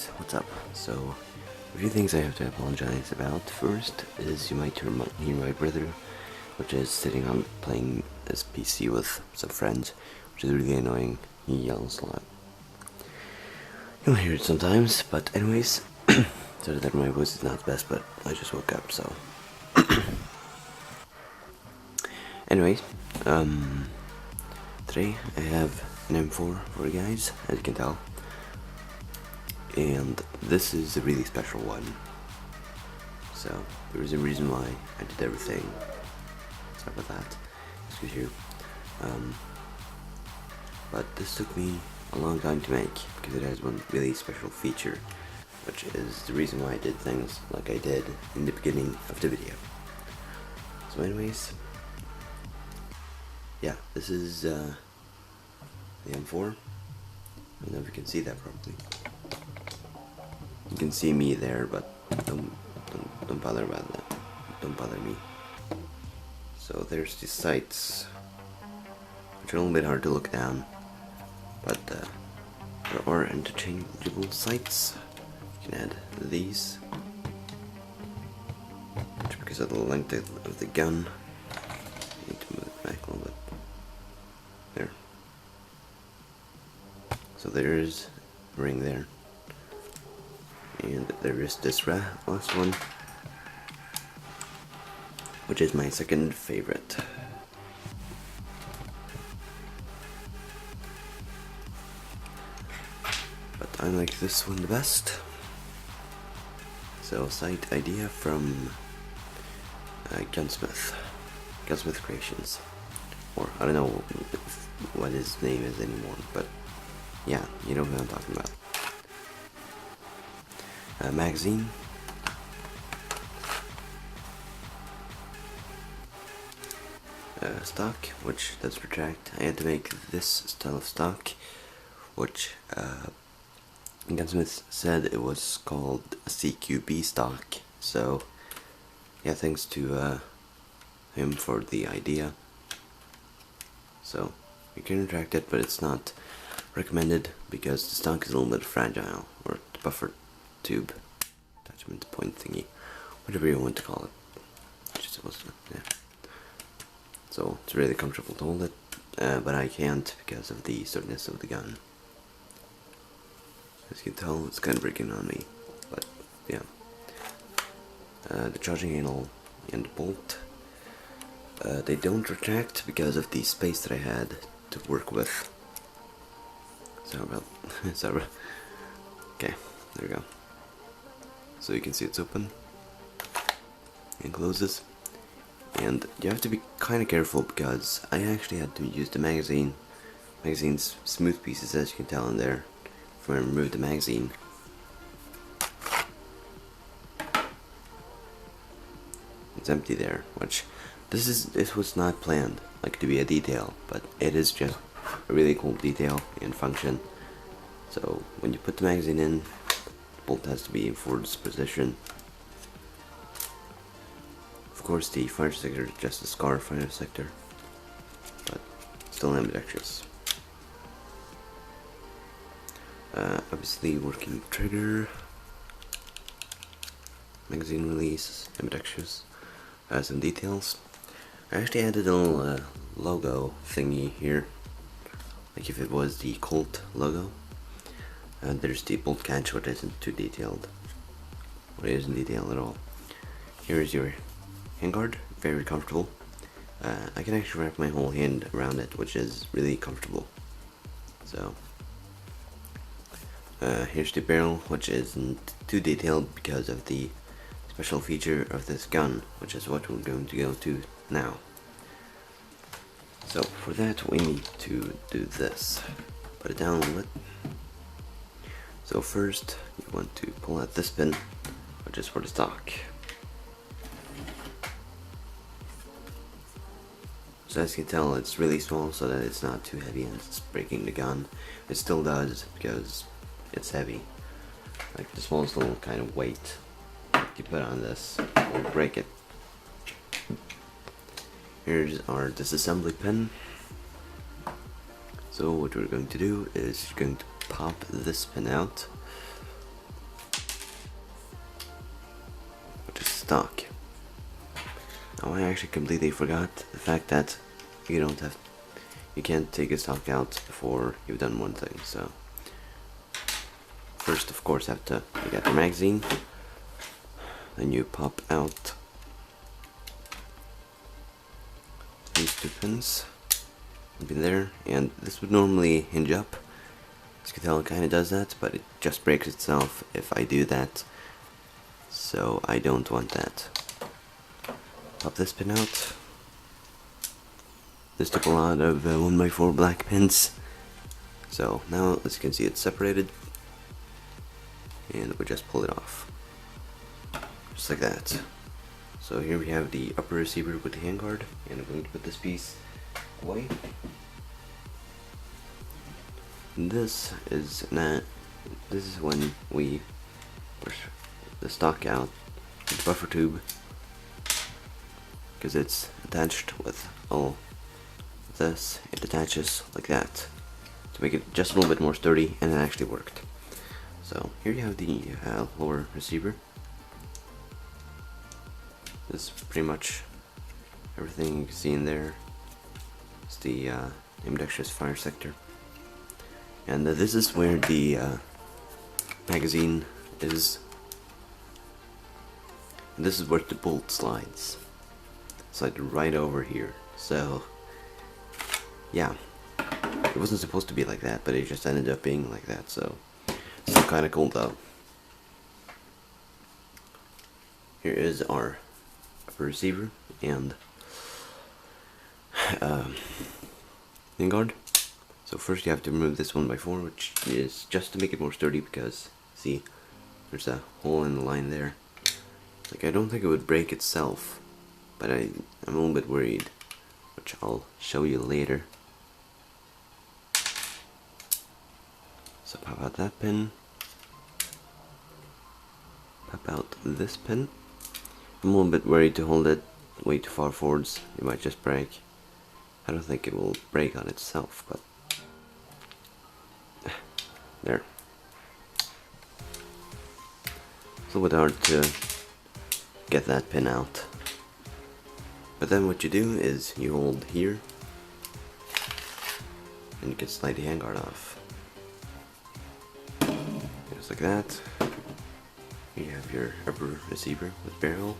guys, what's up? So, a few things I have to apologize about. First is you might hear my brother, which is sitting on playing his PC with some friends, which is really annoying. He yells a lot. You'll hear it sometimes, but anyways, sorry that my voice is not the best, but I just woke up, so. Anyways, today I have an M4 for you guys, as you can tell. And this is a really special one. So, there is a reason why I did everything. Sorry about that. Excuse you. But this took me a long time to make, because it has one really special feature, which is the reason why I did things like I did in the beginning of the video. So anyways, yeah, this is the M4. I don't know if you can see that properly. You can see me there, but don't bother about that. Don't bother me. So there's these sights, which are a little bit hard to look down, but there are interchangeable sights. You can add these, which because of the length of the gun, I need to move it back a little bit. There. So there's a ring there. And there is this last one, which is my second favorite. But I like this one the best. So, site idea from Gunsmith Creations. Or, I don't know what his name is anymore, but yeah, you know who I'm talking about. Magazine, stock, which does retract. I had to make this style of stock, which Gunsmith said it was called a CQB stock. So yeah, thanks to him for the idea. So you can retract it, but it's not recommended because the stock is a little bit fragile, or the buffer tube attachment point thingy, whatever you want to call it. Just supposed to, yeah. So it's really comfortable to hold it, but I can't because of the sturdiness of the gun. As you can tell, it's kind of breaking on me, but yeah. The charging handle and the bolt, they don't retract because of the space that I had to work with. Sorry about, sorry. Okay, there we go. So you can see it's open and closes, and you have to be kind of careful because I actually had to use the magazine's smooth pieces, as you can tell in there, when I removed the magazine. It's empty there, which this was not planned like to be a detail, but it is just a really cool detail and function. So when you put the magazine in, bolt has to be in forward position. Of course, the fire sector is just a scar fire sector, but still ambidextrous. Obviously, working trigger, magazine release, ambidextrous, some details. I actually added a little logo thingy here, like if it was the Colt logo. And there's the bolt catch, which isn't too detailed. Well, it isn't detailed at all. Here is your handguard, very comfortable. I can actually wrap my whole hand around it, which is really comfortable. So, here's the barrel, which isn't too detailed because of the special feature of this gun, which is what we're going to go to now. So, for that we need to do this. Put it down a little bit. So first, you want to pull out this pin, which is for the stock. So as you can tell, it's really small so that it's not too heavy and it's breaking the gun. It still does because it's heavy. Like the smallest little kind of weight you put on this will break it. Here's our disassembly pin. So what we're going to do is you're going to pop this pin out, stock. Oh, I actually completely forgot the fact that you can't take a stock out before you've done one thing. So first, of course, have to look at your magazine. Then you pop out these two pins. Be there, and this would normally hinge up. As you can tell, it kind of does that, but it just breaks itself if I do that. So I don't want that. Pop this pin out. This took a lot of 1x4 black pins. So now, as you can see, it's separated, and we just pull it off, just like that. So here we have the upper receiver with the handguard, and I'm going to put this piece away. And this is when we push the stock out with the buffer tube, because it's attached with all this. It attaches like that to make it just a little bit more sturdy, and it actually worked. So here you have the lower receiver. This is pretty much everything you can see in there. It's the ambidextrous fire sector, and this is where the magazine is. And this is where the bolt slides. Slide right over here. So yeah, it wasn't supposed to be like that, but it just ended up being like that. So it's still kind of cool though. Here is our upper receiver and handguard. So first you have to remove this 1x4, which is just to make it more sturdy, because see, there's a hole in the line there. Like, I don't think it would break itself, but I'm a little bit worried, which I'll show you later. So pop out that pin, pop out this pin. I'm a little bit worried to hold it way too far forwards, it might just break. I don't think it will break on itself, but there. It's a little bit hard to get that pin out. But then what you do is you hold here, and you can slide the handguard off. Just like that. You have your upper receiver with barrel,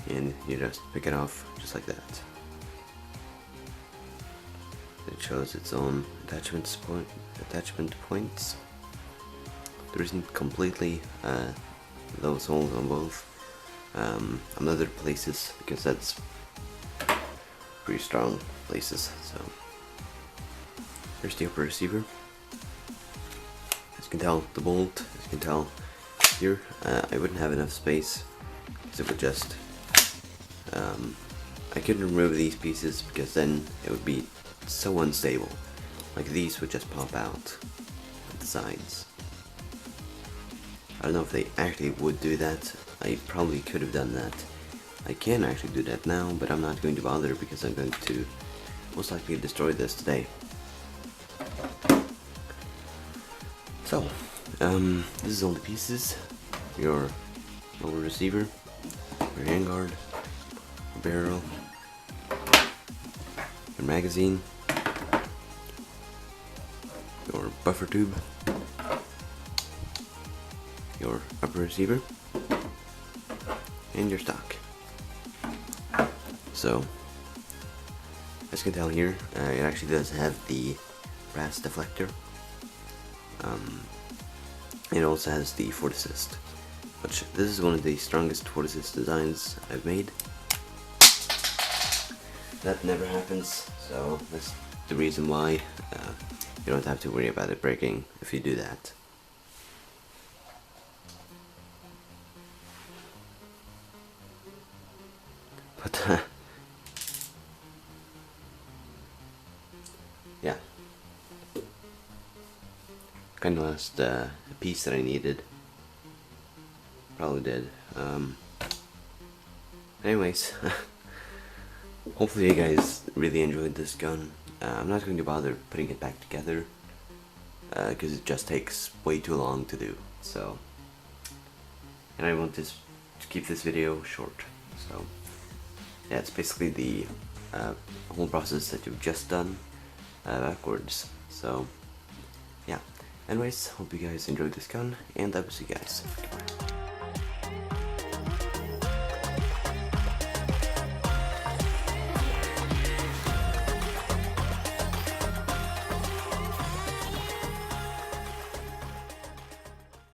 and you just pick it off just like that. It shows its own attachment points. There isn't completely those holes on both. On other places, because that's pretty strong places. So here's the upper receiver. As you can tell, the bolt, as you can tell here, I wouldn't have enough space, because it would just I couldn't remove these pieces, because then it would be so unstable. Like, these would just pop out at the sides. I don't know if they actually would do that. I probably could have done that. I can actually do that now, but I'm not going to bother, because I'm going to most likely destroy this today. So, this is all the pieces. Your lower receiver, your handguard, your barrel, your magazine, your buffer tube, your upper receiver, and your stock. So, as you can tell here, it actually does have the brass deflector. It also has the forward assist, which this is one of the strongest forward assist designs I've made. That never happens, so that's the reason why you don't have to worry about it breaking if you do that. But yeah, kind of lost a piece that I needed. Probably did. Anyways, hopefully you guys really enjoyed this gun. I'm not going to bother putting it back together, because it just takes way too long to do. So and I want to keep this video short. So yeah, it's basically the whole process that you've just done backwards. So yeah, anyways, hope you guys enjoyed this gun, and I will see you guys. Goodbye.